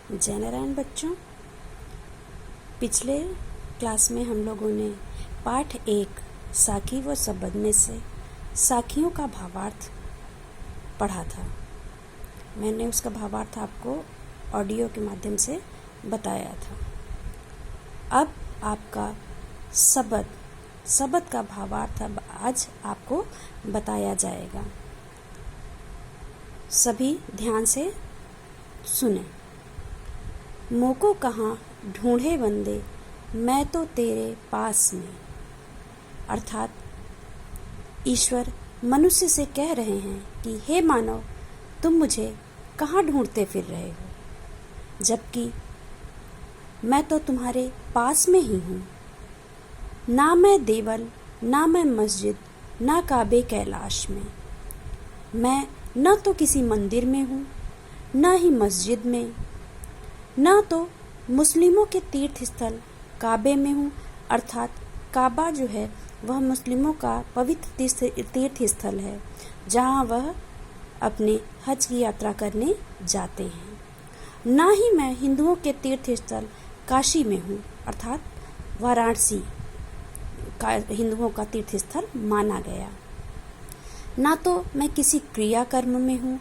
जय नारायण बच्चों, पिछले क्लास में हम लोगों ने पाठ 1 साखी व शब्द में से साखियों का भावार्थ पढ़ा था। मैंने उसका भावार्थ आपको ऑडियो के माध्यम से बताया था। अब आपका शब्द का भावार्थ अब आज आपको बताया जाएगा। सभी ध्यान से सुने। मोको कहाँ ढूंढे बंदे, मैं तो तेरे पास में। अर्थात ईश्वर मनुष्य से कह रहे हैं कि हे मानव, तुम मुझे कहाँ ढूंढते फिर रहे हो, जबकि मैं तो तुम्हारे पास में ही हूँ। ना मैं देवल, ना मैं मस्जिद, ना काबे कैलाश में। मैं न तो किसी मंदिर में हूँ, न ही मस्जिद में, न तो मुस्लिमों के तीर्थ स्थल काबे में हूँ। अर्थात काबा जो है वह मुस्लिमों का पवित्र तीर्थ स्थल है, जहाँ वह अपने हज की यात्रा करने जाते हैं। न ही मैं हिंदुओं के तीर्थ स्थल काशी में हूँ, अर्थात वाराणसी का हिंदुओं का तीर्थ स्थल माना गया। ना तो मैं किसी क्रिया कर्म में हूँ,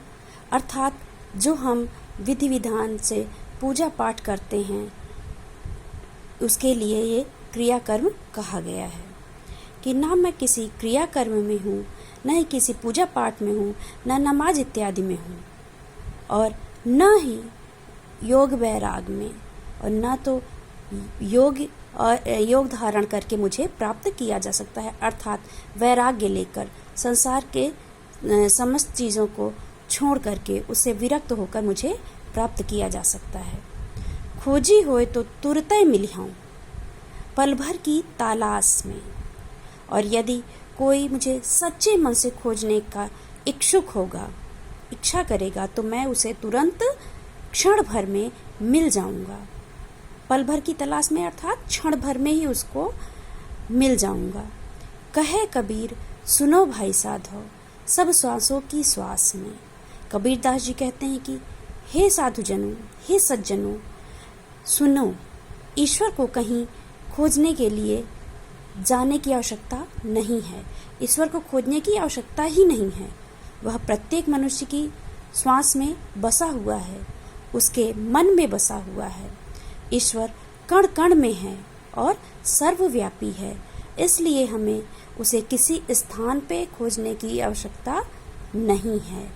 अर्थात जो हम विधि विधान से पूजा पाठ करते हैं उसके लिए ये क्रिया कर्म कहा गया है। कि ना मैं किसी क्रिया कर्म में हूँ, न ही किसी पूजा पाठ में हूँ, न नमाज इत्यादि में हूँ, और न ही योग वैराग में, और न तो योग धारण करके मुझे प्राप्त किया जा सकता है। अर्थात वैराग्य लेकर संसार के समस्त चीज़ों को छोड़ करके उससे विरक्त होकर मुझे प्राप्त किया जा सकता है। खोजी होए तो तुरते मिलिहाऊं, पल भर की तलाश में। और यदि कोई मुझे सच्चे मन से खोजने का इच्छुक होगा, इच्छा करेगा, तो मैं उसे तुरंत क्षण भर में मिल जाऊंगा। पल भर की तलाश में अर्थात क्षण भर में ही उसको मिल जाऊंगा। कहे कबीर सुनो भाई साधो, सब श्वासों की श्वास में। कबीरदास जी कहते हैं कि हे साधुजनों, हे सज्जनों, सुनो, ईश्वर को कहीं खोजने के लिए जाने की आवश्यकता नहीं है। ईश्वर को खोजने की आवश्यकता ही नहीं है। वह प्रत्येक मनुष्य की श्वास में बसा हुआ है, उसके मन में बसा हुआ है। ईश्वर कण कण में है और सर्वव्यापी है, इसलिए हमें उसे किसी स्थान पे खोजने की आवश्यकता नहीं है।